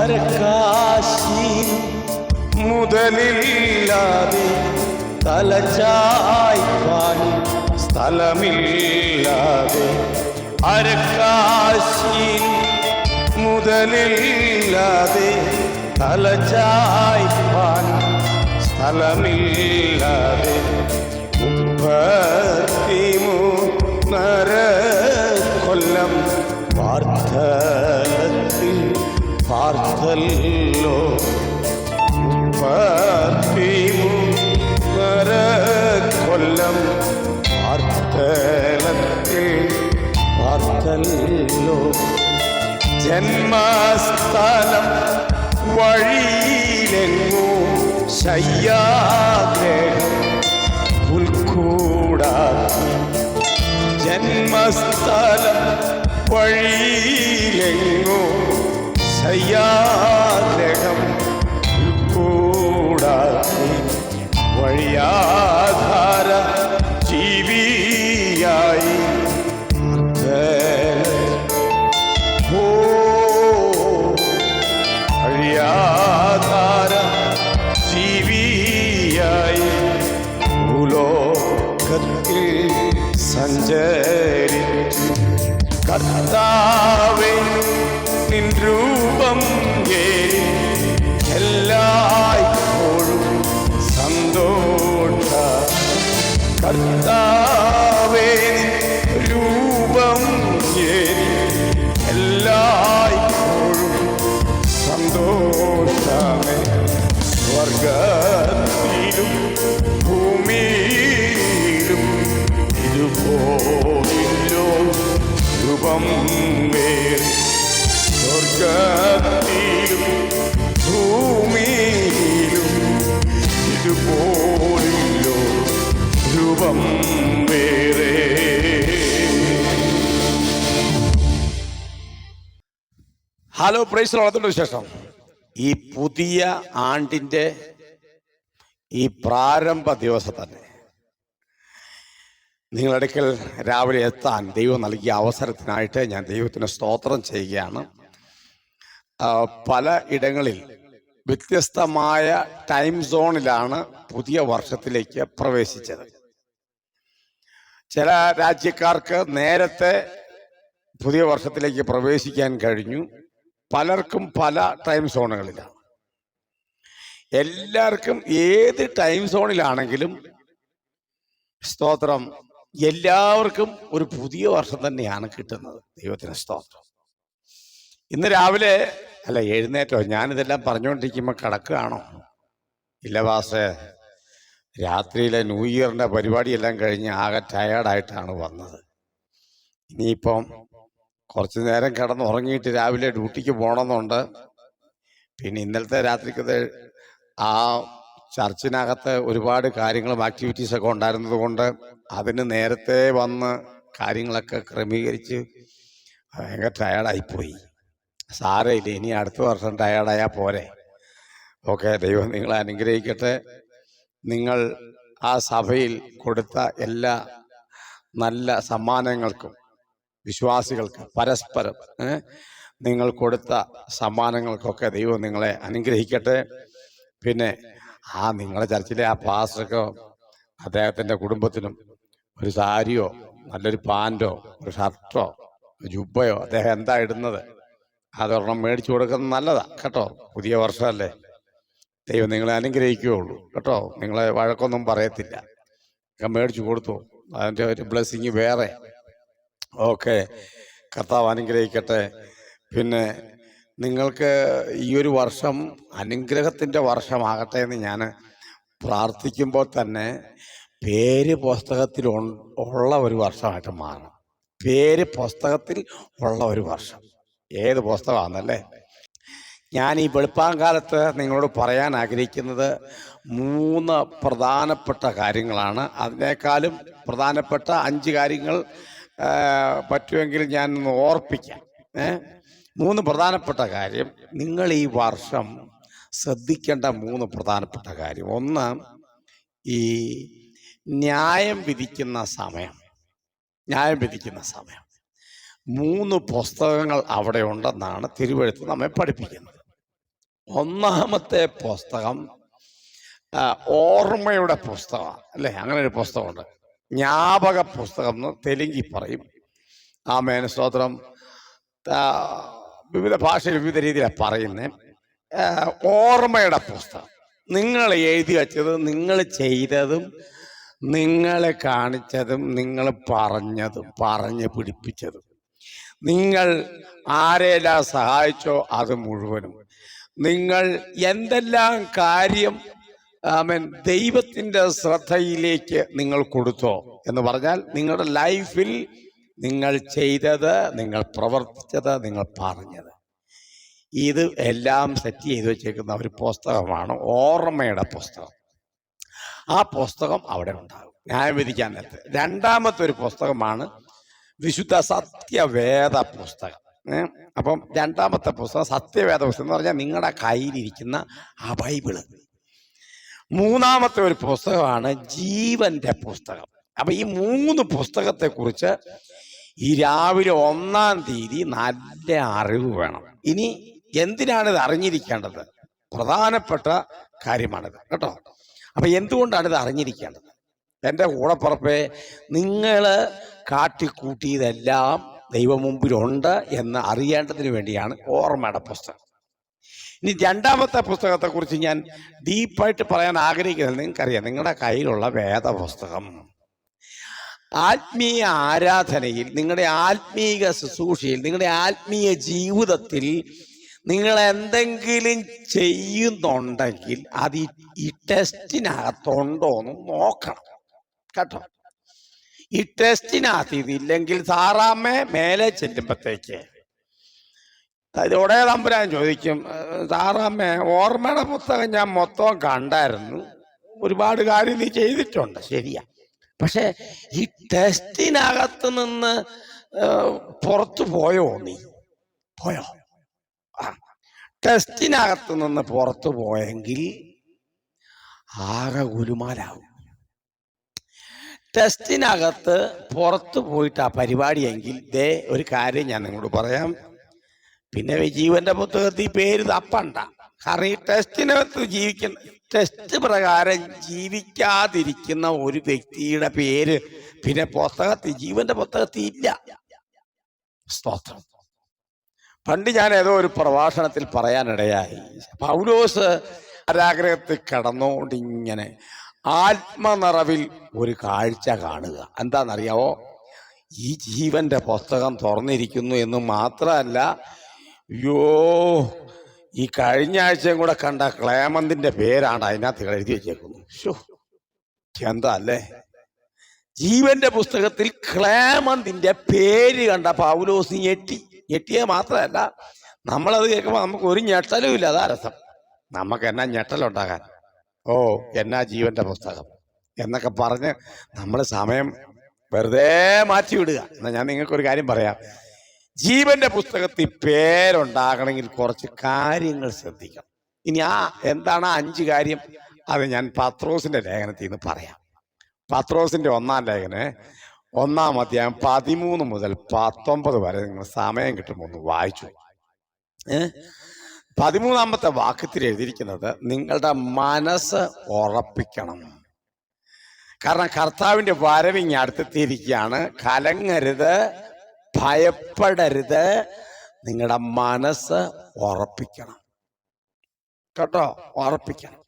അരക്കാശി മുതലില്ലാതെ തലചായ്പാൻ സ്ഥലമില്ലാതെ, അരക്കാശി മുതലില്ലാതെ തലചായ്പാൻ സ്ഥലമില്ലാതെ, 33 കൊല്ലം വാർദ്ധക്യത്തിൽ പാർത്തല്ലോ. 33 കൊല്ലം വാർദ്ധക്യത്തിൽ പാർത്തല്ലോ. ജന്മസ്ഥലം വഴിയിലെങ്ങോ ശയ്യാഗ്രഹം പുൽക്കൂടാക്കി, ജന്മസ്ഥലം വഴിയിലെങ്ങോ ശയ്യാഗ്രഹം പുൽക്കൂടാക്കി, വഴിയാധാര ജീവിയായി വഴിയാധാര ജീവിയായി ഭൂലോകത്തിൽ സഞ്ചരിച്ചു. കർത്താവേ, നിൻ രൂപം എല്ലായ്പ്പോഴും സന്തോഷ. കർത്താവേ, നിൻ രൂപം എല്ലായ്പ്പോഴും സന്തോഷമേ. സ്വർഗത്തിലും ഭൂമിയിലും ഇതുപോലോ രൂപം വേറെ. സ്വർഗത്തിലും ഭൂമിയിലും ഇതുപോലോ രൂപം വേറെ. Hello, praise Lord. വിശേഷം? ഈ പുതിയ ആണ്ടിൻ്റെ ഈ പ്രാരംഭ ദിവസം തന്നെ നിങ്ങളുടെ അടുക്കൽ രാവിലെ എത്താൻ ദൈവം നൽകിയ അവസരത്തിനായിട്ട് ഞാൻ ദൈവത്തിന് സ്തോത്രം ചെയ്യുകയാണ്. പല ഇടങ്ങളിൽ വ്യത്യസ്തമായ ടൈം സോണിലാണ് പുതിയ വർഷത്തിലേക്ക് പ്രവേശിച്ചത്. ചില രാജ്യക്കാർക്ക് നേരത്തെ പുതിയ വർഷത്തിലേക്ക് പ്രവേശിക്കാൻ കഴിഞ്ഞു. പലർക്കും പല ടൈം സോണുകളിലാണ്. എല്ലാവർക്കും ഏത് ടൈം സോണിലാണെങ്കിലും സ്തോത്രം, എല്ലാവർക്കും ഒരു പുതിയ വർഷം തന്നെയാണ് കിട്ടുന്നത്. ദൈവത്തിന് സ്തോത്രം. ഇന്ന് രാവിലെ എഴുന്നേറ്റോ? ഞാനിതെല്ലാം പറഞ്ഞുകൊണ്ടിരിക്കുമ്പോൾ കിടക്കുകയാണോ? ഇല്ല പാസ്റ്റേ, രാത്രിയിലെ ന്യൂ ഇയറിൻ്റെ പരിപാടിയെല്ലാം കഴിഞ്ഞ് ആകെ ടയേർഡായിട്ടാണ് വന്നത്. ഇനിയിപ്പം കുറച്ച് നേരം കിടന്നുറങ്ങിയിട്ട് രാവിലെ ഡ്യൂട്ടിക്ക് പോകണമെന്നുണ്ട്. പിന്നെ ഇന്നലത്തെ രാത്രിക്കത്തെ ആ ചർച്ചിനകത്ത് ഒരുപാട് കാര്യങ്ങളും ആക്ടിവിറ്റീസൊക്കെ ഉണ്ടായിരുന്നത് കൊണ്ട് അതിന് നേരത്തെ വന്ന് കാര്യങ്ങളൊക്കെ ക്രമീകരിച്ച് ഭയങ്കര ടയേർഡായിപ്പോയി. സാരമില്ല, ഇനി അടുത്ത വർഷം ടയേർഡായാൽ പോരെ. ഓക്കെ, ദൈവം നിങ്ങളെ അനുഗ്രഹിക്കട്ടെ. നിങ്ങൾ ആ സഭയിൽ കൊടുത്ത എല്ലാ നല്ല സമ്മാനങ്ങൾക്കും വിശ്വാസികൾക്ക് പരസ്പരം നിങ്ങൾ കൊടുത്ത സമ്മാനങ്ങൾക്കൊക്കെ ദൈവം നിങ്ങളെ അനുഗ്രഹിക്കട്ടെ. പിന്നെ നിങ്ങളുടെ ചർച്ചിലെ ആ പാസ്റ്റർക്കോ അദ്ദേഹത്തിൻ്റെ കുടുംബത്തിനും ഒരു സാരിയോ നല്ലൊരു പാൻറ്റോ ഒരു ഷർട്ടോ ജുബ്ബയോ അദ്ദേഹം എന്താ ഇടുന്നത് അതൊരെണ്ണം മേടിച്ചു കൊടുക്കുന്നത് നല്ലതാണ് കേട്ടോ. പുതിയ വർഷമല്ലേ, ദൈവം നിങ്ങളെ അനുഗ്രഹിക്കുകയുള്ളൂ കേട്ടോ. നിങ്ങളെ വഴക്കൊന്നും പറയത്തില്ല. മേടിച്ചു കൊടുത്തു, അതിൻ്റെ ഒരു ബ്ലെസ്സിങ് വേറെ. ഓക്കെ, കർത്താവ് അനുഗ്രഹിക്കട്ടെ. പിന്നെ നിങ്ങൾക്ക് ഈ ഒരു വർഷം അനുഗ്രഹത്തിൻ്റെ വർഷമാകട്ടെ എന്ന് ഞാൻ പ്രാർത്ഥിക്കുമ്പോൾ തന്നെ പേര് പുസ്തകത്തിൽ ഉള്ള ഒരു വർഷമായിട്ട് മാറണം. പേര് പുസ്തകത്തിൽ ഉള്ള ഒരു വർഷം. ഏത് പുസ്തകമാണെന്നല്ലേ? ഞാൻ ഈ വെളുപ്പാങ്കാലത്ത് നിങ്ങളോട് പറയാൻ ആഗ്രഹിക്കുന്നത് 3 പ്രധാനപ്പെട്ട കാര്യങ്ങളാണ്. അതിനേക്കാളും പ്രധാനപ്പെട്ട 5 കാര്യങ്ങൾ പറ്റുമെങ്കിൽ ഞാൻ ഓർപ്പിക്കാം. 3 പ്രധാനപ്പെട്ട കാര്യം, നിങ്ങൾ ഈ വർഷം ശ്രദ്ധിക്കേണ്ട 3 പ്രധാനപ്പെട്ട കാര്യം. ഒന്ന്, ഈ ന്യായം വിധിക്കുന്ന സമയം. 3 പുസ്തകങ്ങൾ അവിടെ ഉണ്ടെന്നാണ് തിരുവെഴുത്ത് നമ്മെ പഠിപ്പിക്കുന്നത്. ഒന്നാമത്തെ പുസ്തകം ഓർമ്മയുടെ പുസ്തകം അല്ലേ? അങ്ങനെ ഒരു പുസ്തകമുണ്ട്. ജ്ഞാപക പുസ്തകം എന്ന് തെലുങ്കിൽ പറയും. ആമേൻ, സ്തോത്രം. വിവിധ ഭാഷയിൽ വിവിധ രീതിയിലാണ് പറയുന്നത്. ഓർമ്മയുടെ പുസ്തകം. നിങ്ങൾ എഴുതി വച്ചത്, നിങ്ങൾ ചെയ്തതും നിങ്ങൾ കാണിച്ചതും നിങ്ങൾ പറഞ്ഞതും പറഞ്ഞ് പിടിപ്പിച്ചതും, നിങ്ങൾ ആരെല്ലാം സഹായിച്ചോ അത് മുഴുവനും, നിങ്ങൾ എന്തെല്ലാം കാര്യം ദൈവത്തിൻ്റെ ശ്രദ്ധയിലേക്ക് നിങ്ങൾ കൊടുത്തോ എന്ന് പറഞ്ഞാൽ, നിങ്ങളുടെ ലൈഫിൽ നിങ്ങൾ ചെയ്തത്, നിങ്ങൾ പ്രവർത്തിച്ചത്, നിങ്ങൾ പറഞ്ഞത്, ഇത് എല്ലാം സെറ്റ് ചെയ്ത് വെച്ചേക്കുന്ന ഒരു പുസ്തകമാണ് ഓർമ്മയുടെ പുസ്തകം. ആ പുസ്തകം അവിടെ ഉണ്ടാകും ന്യായം വിധിക്കാൻ നേരത്ത്. രണ്ടാമത്തെ ഒരു പുസ്തകമാണ് വിശുദ്ധ സത്യവേദ പുസ്തകം. അപ്പം രണ്ടാമത്തെ പുസ്തകം സത്യവേദ പുസ്തകം എന്ന് പറഞ്ഞാൽ നിങ്ങളുടെ കയ്യിലിരിക്കുന്ന ആ ബൈബിള്. മൂന്നാമത്തെ ഒരു പുസ്തകമാണ് ജീവന്റെ പുസ്തകം. അപ്പൊ ഈ 3 പുസ്തകത്തെ കുറിച്ച് ഈ രാവിലെ 1-ാം തീയതി നല്ല അറിവ് വേണം. ഇനി എന്തിനാണ് ഇത് അറിഞ്ഞിരിക്കേണ്ടത്? പ്രധാനപ്പെട്ട കാര്യമാണിത് കേട്ടോ. അപ്പൊ എന്തുകൊണ്ടാണ് ഇത് അറിഞ്ഞിരിക്കേണ്ടത്? എൻ്റെ കൂടപ്പുറപ്പെ, നിങ്ങൾ കാട്ടിക്കൂട്ടിയതെല്ലാം ദൈവം മുമ്പിലുണ്ട് എന്ന് അറിയേണ്ടതിന് വേണ്ടിയാണ് ഓർമ്മയുടെ പുസ്തകം. ഇനി രണ്ടാമത്തെ പുസ്തകത്തെ കുറിച്ച് ഞാൻ ഡീപ്പായിട്ട് പറയാൻ ആഗ്രഹിക്കുന്നത്, നിങ്ങൾക്കറിയാം, നിങ്ങളുടെ കയ്യിലുള്ള വേദപുസ്തകം ആത്മീയ ആരാധനയിൽ, നിങ്ങളുടെ ആത്മീയ ശുശ്രൂഷയിൽ, നിങ്ങളുടെ ആത്മീയ ജീവിതത്തിൽ നിങ്ങൾ എന്തെങ്കിലും ചെയ്യുന്നുണ്ടെങ്കിൽ അത് ഈ ടെസ്റ്റിനകത്തുണ്ടോ എന്ന് നോക്കണം കേട്ടോ. ഈ ടെസ്റ്റിനകത്ത് ഇതില്ലെങ്കിൽ സാറാമ്മ മേലെ ചെല്ലുമ്പോഴത്തേക്ക് അതോടെ തമ്പുരാൻ ചോദിക്കും, സാറാമ്മ ഓർമ്മയുടെ പുസ്തകം ഞാൻ മൊത്തം കണ്ടായിരുന്നു, ഒരുപാട് കാര്യം നീ ചെയ്തിട്ടുണ്ട്, ശരിയാ, പക്ഷെ ഈ ടെസ്റ്റിനകത്ത് നിന്ന് പുറത്തു പോയോ? നീ പോയോ? ടെസ്റ്റിനകത്ത് നിന്ന് പുറത്തു പോയെങ്കിൽ ആകെ ഗുലുമാലാവും. ടെസ്റ്റിനകത്ത് പുറത്തു പോയിട്ട് ആ പരിപാടിയെങ്കിൽ ദേ ഒരു കാര്യം ഞാൻ നിങ്ങളോട് പറയാം, പിന്നെ ജീവന്റെ പുസ്തകത്തിൽ പേര് തപ്പണ്ട. കാരണം ഈ ടെസ്റ്റിനകത്ത് ടെസ്റ്റ് പ്രകാരം ജീവിക്കാതിരിക്കുന്ന ഒരു വ്യക്തിയുടെ പേര് പിന്നെ ജീവന്റെ പുസ്തകത്തിൽ ഇല്ല. സ്തോത്രം. പണ്ട് ഞാൻ ഏതോ ഒരു പ്രഭാഷണത്തിൽ പറയാനിടയായി, പൗലോസ് കാരാഗ്രഹത്തിൽ കടന്നുകൊണ്ടിങ്ങനെ ആത്മനിറവിൽ ഒരു കാഴ്ച കാണുക. എന്താണെന്നറിയാവോ? ഈ ജീവന്റെ പുസ്തകം തുറന്നിരിക്കുന്നു എന്ന് മാത്രമല്ല, അയ്യോ, ഈ കഴിഞ്ഞ ആഴ്ചയും കൂടെ കണ്ട ക്ലേമന്തിന്റെ പേരാണ് അതിനകത്ത് എഴുതി വെച്ചേക്കുന്നു. എന്താ അല്ലേ? ജീവന്റെ പുസ്തകത്തിൽ ക്ലേമന്തിന്റെ പേര് കണ്ട പൗലോസ് ഞെട്ടിയെ മാത്രമല്ല, നമ്മളത് കേൾക്കുമ്പോൾ നമുക്ക് ഒരു ഞെട്ടലും ഇല്ല. അതാ രസം. നമുക്ക് എന്നാ ഞെട്ടലുണ്ടാകാൻ, ഓ എന്നാ ജീവന്റെ പുസ്തകം എന്നൊക്കെ പറഞ്ഞ് നമ്മൾ സമയം വെറുതെ മാറ്റിവിടുക. എന്നാൽ ഞാൻ നിങ്ങൾക്കൊരു കാര്യം പറയാം, ജീവന്റെ പുസ്തകത്തിൽ പേരുണ്ടാകണമെങ്കിൽ കുറച്ച് കാര്യങ്ങൾ ശ്രദ്ധിക്കണം. ഇനി എന്താണ് 5 കാര്യം? അത് ഞാൻ പത്രോസിന്റെ ലേഖനത്തിൽ നിന്ന് പറയാം. പത്രോസിന്റെ 1-ാം ലേഖനം 1-ാം അധ്യായം 13 മുതൽ 19 വരെ നിങ്ങൾ സമയം കിട്ടുമ്പോൾ ഒന്ന് വായിച്ചു. 13-ാമത്തെ വാക്യത്തിൽ എഴുതിയിരിക്കുന്നത്, നിങ്ങളുടെ മനസ്സ് ഉറപ്പിക്കണം. കാരണം കർത്താവിന്റെ വരവിങ് അടുത്തെത്തിയിരിക്കുകയാണ്. കലങ്ങരുത്, ഭയപ്പെടരുത്, നിങ്ങളുടെ മനസ്സ് ഉറപ്പിക്കണം കേട്ടോ, ഉറപ്പിക്കണം.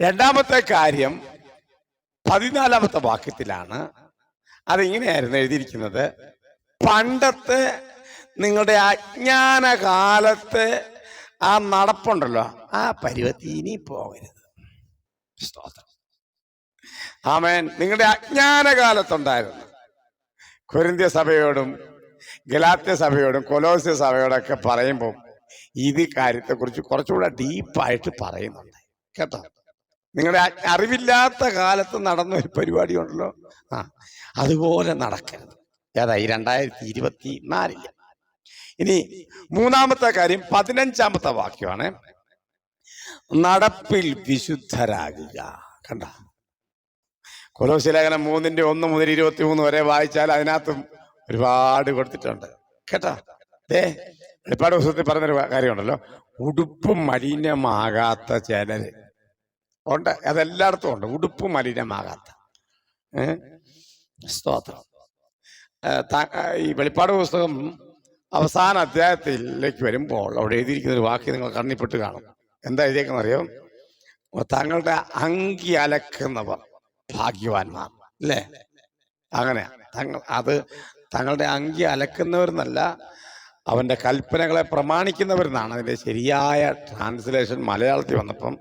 രണ്ടാമത്തെ കാര്യം 14-ാമത്തെ വാക്യത്തിലാണ്. അതിങ്ങനെയായിരുന്നു എഴുതിയിരിക്കുന്നത്, പണ്ടത്തെ നിങ്ങളുടെ അജ്ഞാന കാലത്ത് ആ നടപ്പുണ്ടല്ലോ, ആ പരുവത്തിൽ ഇനി പോകരുത്. സ്തോത്രം. ആമേൻ. നിങ്ങളുടെ അജ്ഞാന കാലത്തുണ്ടായിരുന്നു. കൊരിന്ത്യ സഭയോടും ഗലാത്യ സഭയോടും കൊലോസ്യ സഭയോടൊക്കെ പറയുമ്പോൾ ഇത് കാര്യത്തെക്കുറിച്ച് കുറച്ചുകൂടെ ഡീപ്പായിട്ട് പറയുന്നുണ്ട് കേട്ടോ. നിങ്ങളുടെ അറിവില്ലാത്ത കാലത്ത് നടന്ന ഒരു പരിപാടി ഉണ്ടല്ലോ, അതുപോലെ നടക്കരുത്. ഏതായി 2024. ഇനി 3-ാമത്തെ കാര്യം 15-ാമത്തെ വാക്യമാണ്, നടപ്പിൽ വിശുദ്ധരാകുക. കണ്ട, കൊലോസ്യ ലേഖനം 3:1 മുതൽ 23 വരെ വായിച്ചാൽ അതിനകത്തും ഒരുപാട് കൊടുത്തിട്ടുണ്ട് കേട്ടോ. വെളിപ്പാട് പുസ്തകത്തിൽ പറഞ്ഞൊരു കാര്യമുണ്ടല്ലോ, ഉടുപ്പും മലിനമാകാത്ത ചിലര് ഉണ്ട്. അതെല്ലായിടത്തും ഉണ്ട്, ഉടുപ്പും മലിനമാകാത്ത. സ്തോത്രം. ഈ വെളിപ്പാട് പുസ്തകം അവസാന അധ്യായത്തിലേക്ക് വരുമ്പോൾ അവിടെ എഴുതിയിരിക്കുന്ന ഒരു വാക്യം നിങ്ങൾ കണ്ണിപ്പെട്ട് കാണും. എന്താ എഴുതിയേക്കെന്ന് അറിയോ? തങ്ങളുടെ അങ്കി അലക്കുന്നവർ ഭാഗ്യവാന്മാർ, അല്ലേ? അങ്ങനെ തങ്ങളുടെ അങ്കി അലക്കുന്നവരെന്നല്ല, അവന്റെ കൽപ്പനകളെ പ്രമാണിക്കുന്നവരെന്നാണ് അതിന്റെ ശരിയായ ട്രാൻസ്ലേഷൻ. മലയാളത്തിൽ വന്നപ്പം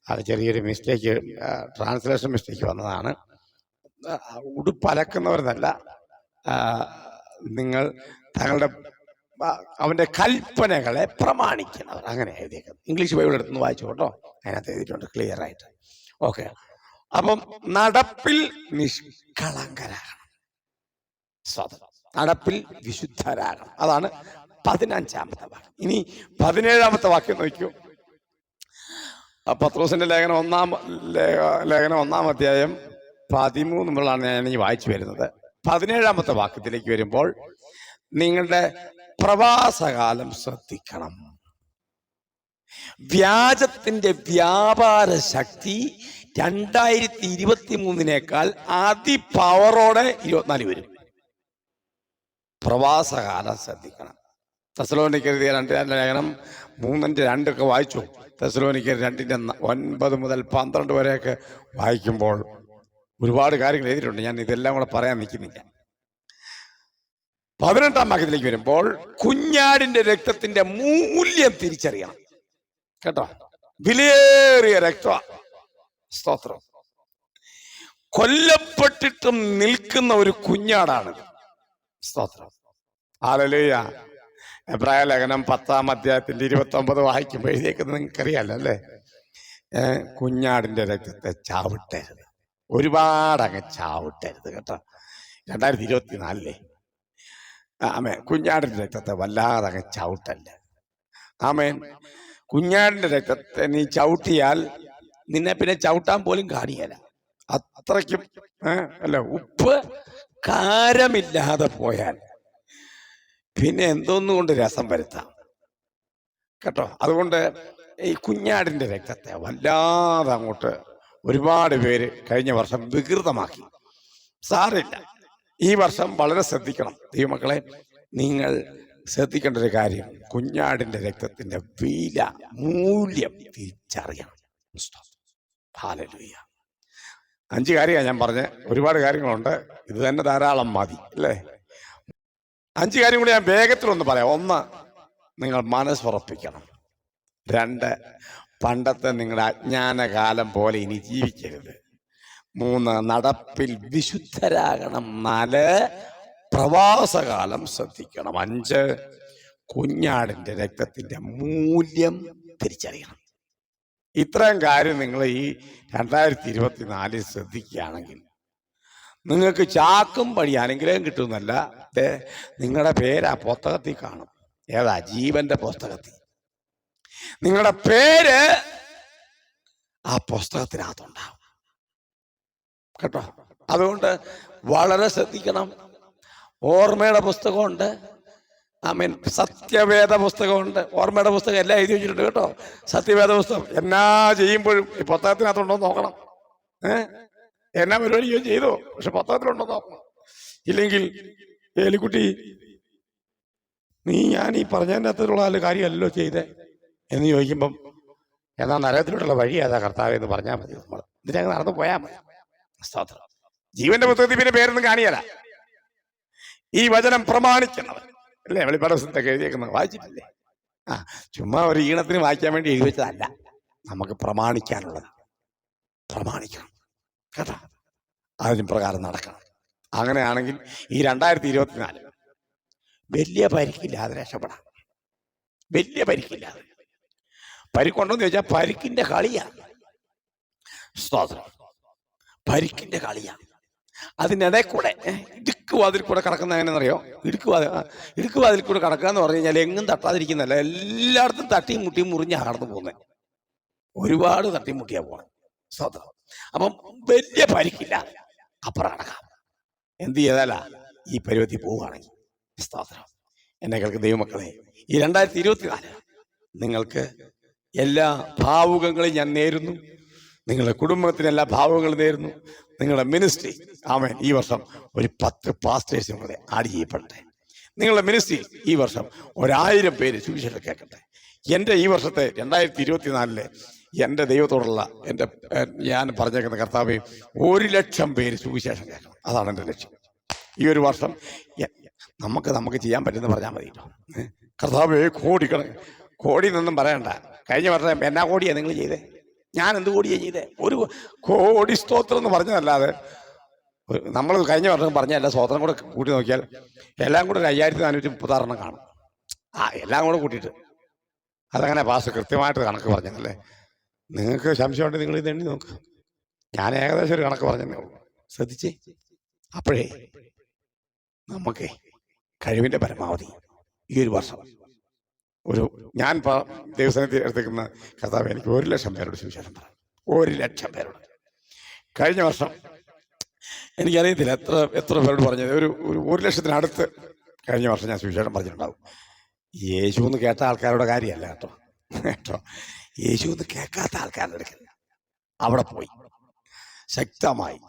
അത് ചെറിയൊരു മിസ്റ്റേക്ക്, ട്രാൻസ്ലേഷൻ മിസ്റ്റേക്ക് വന്നതാണ്. ഉടുപ്പലക്കുന്നവരെന്നല്ല, നിങ്ങൾ അവന്റെ കൽപ്പനകളെ പ്രമാണിക്കുന്നവർ, അങ്ങനെ എഴുതിയേക്കുന്നത്. ഇംഗ്ലീഷ് ബൈബിൾ എടുത്തൊന്ന് വായിച്ചു കേട്ടോ, അതിനകത്ത് എഴുതിയിട്ടുണ്ട് ക്ലിയർ ആയിട്ട്. ഓക്കെ. അപ്പം നടപ്പിൽ നിഷ്കളങ്കരാകണം, നടപ്പിൽ വിശുദ്ധരാകണം. അതാണ് 15-ാമത്തെ വാക്യം. ഇനി 17-ാമത്തെ വാക്യം നോക്കൂ. പത്രോസിന്റെ ലേഖനം 1-ാം അധ്യായം 13 മുതലാണ് ഞാൻ ഈ വായിച്ചു വരുന്നത്. 17-ാമത്തെ വാക്യത്തിലേക്ക് വരുമ്പോൾ, നിങ്ങളുടെ പ്രവാസകാലം ശ്രദ്ധിക്കണം. വ്യാജത്തിന്റെ വ്യാപാര ശക്തി 2023 അതിപവറോടെ 24 വരും. പ്രവാസകാലം ശ്രദ്ധിക്കണം. തെസ്സലോനിക്കർ 2 ലേഖനം 3:2 വായിച്ചു. തെസ്സലോനിക്കർ 2:9 മുതൽ 12 വരെയൊക്കെ വായിക്കുമ്പോൾ ഒരുപാട് കാര്യങ്ങൾ എഴുതിയിട്ടുണ്ട്. ഞാൻ ഇതെല്ലാം കൂടെ പറയാൻ നിൽക്കുന്നില്ല. 18-ാം വാക്യത്തിലേക്ക് വരുമ്പോൾ, കുഞ്ഞാടിന്റെ രക്തത്തിന്റെ മൂല്യം തിരിച്ചറിയണം കേട്ടോ. വിലയേറിയ രക്ത, സ്തോത്രം. കൊല്ലപ്പെട്ടിട്ടും നിൽക്കുന്ന ഒരു കുഞ്ഞാടാണ്. സ്തോത്രം. ഹല്ലേലൂയ. എബ്രായ ലേഖനം 10-ാം അധ്യായത്തിന്റെ 29 വായിക്കുമ്പോൾ എഴുതിയേക്കുന്നത് നിങ്ങൾക്കറിയാലോ, അല്ലേ? കുഞ്ഞാടിന്റെ രക്തത്തെ ചാവിട്ടരുത്, ഒരുപാട് അങ്ങ് ചാവിട്ടരുത് കേട്ടോ. 2024 ആമേൻ. കുഞ്ഞാടിന്റെ രക്തത്തെ വല്ലാതെ അങ്ങ് ചവിട്ടല്ല. ആമേൻ. കുഞ്ഞാടിന്റെ രക്തത്തെ നീ ചവിട്ടിയാൽ നിന്നെ പിന്നെ ചവിട്ടാൻ പോലും കാണിയല്ല, അത്രയ്ക്കും അല്ല. ഉപ്പ് കാരമില്ലാതെ പോയാൽ പിന്നെ എന്തോന്നുകൊണ്ട് രസം വരുത്താം കേട്ടോ. അതുകൊണ്ട് ഈ കുഞ്ഞാടിന്റെ രക്തത്തെ വല്ലാതെ അങ്ങോട്ട് ഒരുപാട് പേര് കഴിഞ്ഞ വർഷം വികൃതമാക്കി. സാറില്ല, ഈ വർഷം വളരെ ശ്രദ്ധിക്കണം ദൈവമക്കളെ. നിങ്ങൾ ശ്രദ്ധിക്കേണ്ട ഒരു കാര്യം, കുഞ്ഞാടിന്റെ രക്തത്തിന്റെ വില, മൂല്യം തിരിച്ചറിയണം. ഹല്ലേലൂയ. 5 കാര്യമാണ് ഞാൻ പറഞ്ഞ, ഒരുപാട് കാര്യങ്ങളുണ്ട്, ഇത് തന്നെ ധാരാളം മതി, അല്ലേ? 5 കാര്യം കൂടി ഞാൻ വേഗത്തിലൊന്ന് പറയാം. 1, നിങ്ങൾ മനസ്സുറപ്പിക്കണം. 2, പണ്ടത്തെ നിങ്ങളുടെ അജ്ഞാനകാലം പോലെ ഇനി ജീവിക്കരുത്. 3, നടപ്പിൽ വിശുദ്ധരാകണം. 4, പ്രവാസകാലം ശ്രദ്ധിക്കണം. 5, കുഞ്ഞാടിന്റെ രക്തത്തിന്റെ മൂല്യം തിരിച്ചറിയണം. ഇത്രയും കാര്യം നിങ്ങൾ ഈ 2024 ശ്രദ്ധിക്കുകയാണെങ്കിൽ നിങ്ങൾക്ക് ചാക്കും പടി അനുഗ്രഹം കിട്ടുന്നല്ല, നിങ്ങളുടെ പേര് ആ പുസ്തകത്തിൽ കാണും. ഏതാ? ജീവന്റെ പുസ്തകത്തിൽ. നിങ്ങളുടെ പേര് ആ പുസ്തകത്തിനകത്തുണ്ടാവും കേട്ടോ. അതുകൊണ്ട് വളരെ ശ്രദ്ധിക്കണം. ഓർമ്മയുടെ പുസ്തകമുണ്ട്, ആമേൻ. സത്യവേദ പുസ്തകമുണ്ട്. ഓർമ്മയുടെ പുസ്തകം എല്ലാം എഴുതി വെച്ചിട്ടുണ്ട് കേട്ടോ. സത്യവേദ പുസ്തകം എന്നാ ചെയ്യുമ്പോഴും ഈ പുസ്തകത്തിനകത്തുണ്ടോ നോക്കണം. എന്നാ പരിപാടി ചെയ്തോ, പക്ഷെ പുസ്തകത്തിലുണ്ടോ നോക്കണം. ഇല്ലെങ്കിൽ ഏലിക്കുട്ടി, ഞാൻ ഈ പറഞ്ഞതിനകത്തുള്ള കാര്യമല്ലോ ചെയ്തേ എന്ന് ചോദിക്കുമ്പം, എന്നാ നരകത്തിലോട്ടുള്ള വഴി ഏതാ കർത്താവ് എന്ന് പറഞ്ഞാൽ മതി. നമ്മൾ ഇതിനങ്ങ് നടന്നു പോയാൽ മതി. സ്തോത്രം. ജീവന്റെ പുസ്തകത്തിൽ പിന്നെ പേരൊന്നും കാണിയല്ല. ഈ വചനം പ്രമാണിക്കുന്നവർ, അല്ലേ? വെളിപ്പാട് പുസ്തകത്തൊക്കെ എഴുതിയേക്കുന്നത് വായിച്ചിട്ടില്ലേ? ചുമ്മാ ഒരു ഈണത്തിന് വായിക്കാൻ വേണ്ടി എഴുതി വെച്ചതല്ല, നമുക്ക് പ്രമാണിക്കാനുള്ളത്. പ്രമാണിക്കണം കേട്ടോ. അതിന് പ്രകാരം നടക്കണം. അങ്ങനെയാണെങ്കിൽ ഈ 2024 വലിയ പരിക്കില്ലാതെ രക്ഷപ്പെടാം. വലിയ പരിക്കില്ലാതെ. പരിക്കുണ്ടോന്ന് ചോദിച്ചാൽ പരിക്കിന്റെ കളിയാണ്. സ്തോത്രം. പരിക്കിന്റെ കളിയാണ്. അതിനിടെ കൂടെ ഇടുക്കുവാതിൽ കൂടെ കടക്കുന്ന എങ്ങനെയെന്നറിയോ? ഇടുക്കുവാതിൽ കൂടെ കടക്കുക എന്ന് പറഞ്ഞു കഴിഞ്ഞാൽ എങ്ങും തട്ടാതിരിക്കുന്നല്ല, എല്ലായിടത്തും തട്ടിയും മുട്ടിയും മുറിഞ്ഞാണ് കടന്നു പോകുന്നത്. ഒരുപാട് തട്ടിയും മുട്ടിയാ പോകണം. സ്തോത്രം. അപ്പം വലിയ പരിക്കില്ല, അപ്പുറം അടക്കാം. എന്ത് ചെയ്താലാ ഈ പരുവത്തിൽ പോവുകയാണെങ്കിൽ. സ്തോത്രം. എന്നെ കേൾക്കുന്ന ദൈവമക്കളെ, ഈ 2024 നിങ്ങൾക്ക് എല്ലാ ഭാവുകങ്ങളും ഞാൻ നേരുന്നു. നിങ്ങളുടെ കുടുംബത്തിന് എല്ലാ ഭാവുകങ്ങളും നേരുന്നു. നിങ്ങളുടെ മിനിസ്ട്രി ആമേൻ ഈ വർഷം ഒരു 10 പാസ്റ്റേഴ്സും കൂടെ ആഡ് ചെയ്യപ്പെടട്ടെ. നിങ്ങളുടെ മിനിസ്ട്രി ഈ വർഷം 1000 പേര് സുവിശേഷം കേൾക്കട്ടെ. എൻ്റെ ഈ വർഷത്തെ 2024 എൻ്റെ ദൈവത്തോടുള്ള ഞാൻ പറഞ്ഞേക്കുന്ന കർത്താവേ, 1,00,000 പേര് സുവിശേഷം കേൾക്കണം. അതാണ് എൻ്റെ ലക്ഷ്യം. ഈ ഒരു വർഷം നമുക്ക് ചെയ്യാൻ പറ്റുമെന്ന് പറഞ്ഞാൽ മതി കേട്ടോ. കർത്താവേ, കോടി നിന്നും പറയണ്ട. കഴിഞ്ഞ വർഷം എന്നാ കോടിയാണ് നിങ്ങൾ ചെയ്തേ? ഞാൻ എന്ത് കോടിയാണ് ചെയ്തേ? ഒരു കോടി സ്തോത്രം എന്ന് പറഞ്ഞതല്ലാതെ നമ്മൾ കഴിഞ്ഞ വർഷം പറഞ്ഞല്ല. സ്തോത്രം കൂടെ കൂട്ടി നോക്കിയാൽ എല്ലാം കൂടെ 5436 കാണും. എല്ലാം കൂടെ കൂട്ടിയിട്ട് അതങ്ങനെ പാസ് കൃത്യമായിട്ട് കണക്ക് പറഞ്ഞതല്ലേ? നിങ്ങൾക്ക് സംശയമുണ്ടെങ്കിൽ നിങ്ങൾ ഇത് എണ്ണി നോക്ക്. ഞാൻ ഏകദേശം ഒരു കണക്ക് പറഞ്ഞതേ ഉള്ളൂ. ശ്രദ്ധിച്ചേ. അപ്പോഴേ നമുക്ക് കഴിവിൻ്റെ പരമാവധി ഈ ഒരു വർഷം ഞാൻ ദൈവസ്ഥാനത്തിൽ എടുത്തേക്കുന്ന കർത്താവ് എനിക്ക് 1,00,000 പേരോട് സുവിശേഷം പറയാം. 1,00,000 പേരോട്. കഴിഞ്ഞ വർഷം എനിക്കറിയത്തില്ല എത്ര പേരോട് പറഞ്ഞത്. ഒരു 1,00,000-അടുത്ത് കഴിഞ്ഞ വർഷം ഞാൻ സുവിശേഷം പറഞ്ഞിട്ടുണ്ടാവും. യേശു എന്ന് കേട്ട ആൾക്കാരുടെ കാര്യമല്ല കേട്ടോ. യേശു എന്ന് കേൾക്കാത്ത ആൾക്കാരുടെ അടുക്കൽ അവിടെ പോയി ശക്തമായി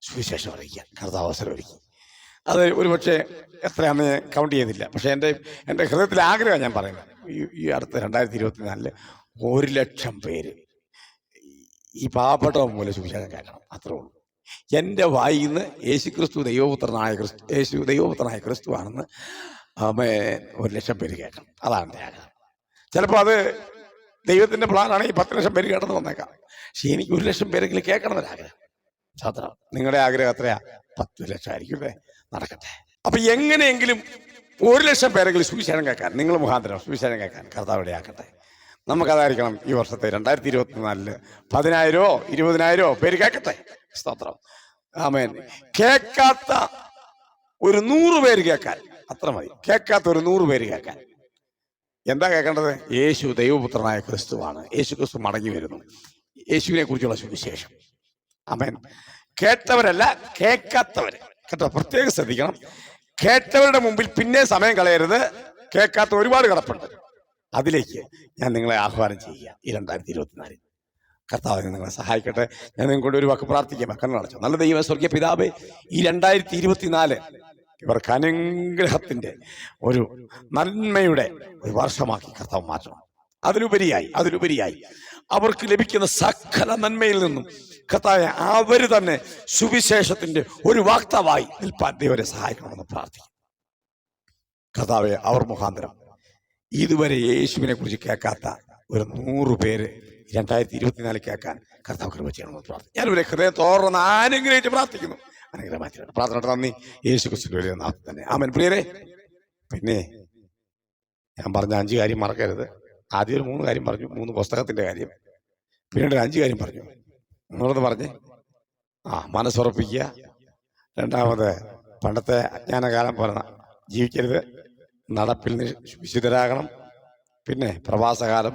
സുവിശേഷം അറിയിക്കാൻ കർത്താവ് അവസരം ഒരുക്കി. അത് ഒരുപക്ഷെ എത്രയാണെന്ന് ഞാൻ കൗണ്ട് ചെയ്യുന്നില്ല. പക്ഷെ എൻ്റെ ഹൃദയത്തിലെ ആഗ്രഹം ഞാൻ പറയുന്നത്, ഈ അടുത്ത 2024 1,00,000 പേര് ഈ പാവപ്പെട്ട മൂലം സുവിശേഷം കേൾക്കണം. അത്രേ ഉള്ളൂ. എൻ്റെ വായിൽ നിന്ന് യേശു ദൈവപുത്രനായ ക്രിസ്തു ആണെന്ന് 1,00,000 പേര് കേൾക്കണം. അതാണ് എൻ്റെ ആഗ്രഹം. ചിലപ്പോൾ അത് ദൈവത്തിൻ്റെ പ്ലാനാണെങ്കിൽ 10,00,000 പേര് കേട്ടെന്ന് വന്നേക്കാം. പക്ഷെ എനിക്ക് 1,00,000 പേരെങ്കിലും കേൾക്കണമെന്നൊരാഗ്രഹം. സാധാരണ നിങ്ങളുടെ ആഗ്രഹം എത്രയാ? 10,00,000 ആയിരിക്കും അല്ലേ? നടക്കട്ടെ. അപ്പൊ എങ്ങനെയെങ്കിലും 1,00,000 പേരെങ്കിലും സുവിശേഷം കേൾക്കാൻ, നിങ്ങൾ മുഖാന്തരം സുവിശേഷം കേൾക്കാൻ കർത്താവ് ആക്കട്ടെ. നമുക്കതായിരിക്കണം ഈ വർഷത്തെ 2024 10,000 20,000 പേര് കേൾക്കട്ടെ. സ്തോത്രം. ആമേൻ. കേൾക്കാത്ത ഒരു 100 പേര് കേൾക്കാൻ അത്ര മതി. കേൾക്കാത്ത ഒരു 100 പേര് കേൾക്കാൻ എന്താ കേൾക്കേണ്ടത്? യേശു ദൈവപുത്രനായ ക്രിസ്തുവാണ്. യേശു ക്രിസ്തു മടങ്ങി വരുന്നു. യേശുവിനെ കുറിച്ചുള്ള സുവിശേഷം. ആമേൻ. കേട്ടവരല്ല, കേൾക്കാത്തവര് കേട്ടോ. പ്രത്യേകം ശ്രദ്ധിക്കണം. കേട്ടവരുടെ മുമ്പിൽ പിന്നെ സമയം കളയരുത്. കേൾക്കാത്ത ഒരുപാട് കിടപ്പുണ്ട്. അതിലേക്ക് ഞാൻ നിങ്ങളെ ആഹ്വാനം ചെയ്യുക. ഈ 2024 കർത്താവിനെ നിങ്ങളെ സഹായിക്കട്ടെ. ഞാൻ നിങ്ങളോട് ഒരു വാക്ക് പ്രാർത്ഥിക്കാം. കണ്ണടച്ചു. നല്ല ദൈവ സ്വർഗീയ പിതാവേ, ഈ 2024 ഇവർക്ക് അനുഗ്രഹത്തിന്റെ ഒരു നന്മയുടെ ഒരു വർഷമാക്കി കർത്താവ് മാറ്റണം. അതിലുപരിയായി അവർക്ക് ലഭിക്കുന്ന സകല നന്മയിൽ നിന്നും കർത്താവേ, അവര് തന്നെ സുവിശേഷത്തിന്റെ ഒരു വാക്താവായി നിൽപ്പാൻ ദൈവരെ സഹായിക്കണമെന്ന് പ്രാർത്ഥിക്കും. കർത്താവേ, അവർ മുഖാന്തരം ഇതുവരെ യേശുവിനെ കുറിച്ച് കേൾക്കാത്ത ഒരു 100 പേര് 2024 കേൾക്കാൻ കർത്താവ് കൃപ ചെയ്യണമെന്ന് പ്രാർത്ഥിക്കും. ഞാനിവരെ ഹൃദയത്തോർന്ന് അനുഗ്രഹിച്ച് പ്രാർത്ഥിക്കുന്നു. അനുഗ്രഹമായിട്ട് പ്രാർത്ഥന നന്ദി. യേശു ക്രിസ്തുവിന്റെ വലിയ നാമത്തിൽ തന്നെ ആമേൻ. പ്രിയരെ, പിന്നെ ഞാൻ പറഞ്ഞ 5 കാര്യം മറക്കരുത്. ആദ്യം ഒരു 3 കാര്യം പറഞ്ഞു. 3 പുസ്തകത്തിന്റെ കാര്യം. പിന്നീട് 5 കാര്യം പറഞ്ഞു. നിങ്ങളൊന്ന് പറഞ്ഞേ. മനസ്സുറപ്പിക്കുക. രണ്ടാമത്, പണ്ടത്തെ അജ്ഞാനകാലം പോലെ ജീവിക്കരുത്. നടപ്പിൽ വിശുദ്ധരാകണം. പിന്നെ പ്രവാസകാലം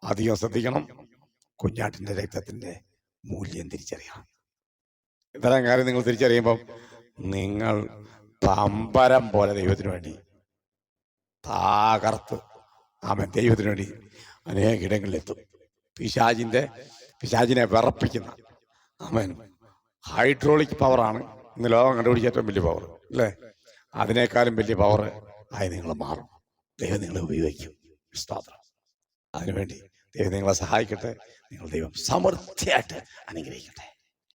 അധികം ശ്രദ്ധിക്കണം. കുഞ്ഞാട്ടിന്റെ രക്തത്തിന്റെ മൂല്യം തിരിച്ചറിയണം. ഇത്തരം കാര്യം നിങ്ങൾ തിരിച്ചറിയുമ്പം നിങ്ങൾ പമ്പരം പോലെ ദൈവത്തിന് വേണ്ടി തകർത്ത് ദൈവത്തിന് വേണ്ടി അനേക ഇടങ്ങളിലെത്തും. പിശാചിനെ വിറപ്പിക്കുന്ന ഹൈഡ്രോളിക് പവറാണ് ഇന്ന് ലോകം കണ്ടുപിടിച്ച ഏറ്റവും വലിയ പവർ അല്ലേ? അതിനേക്കാളും വലിയ പവർ ആയി നിങ്ങൾ മാറും. ദൈവം നിങ്ങളെ ഉപയോഗിക്കും. സ്തോത്രം. അതിനുവേണ്ടി ദൈവം നിങ്ങളെ സഹായിക്കട്ടെ. നിങ്ങൾ ദൈവം സമൃദ്ധിയായിട്ട് അനുഗ്രഹിക്കട്ടെ.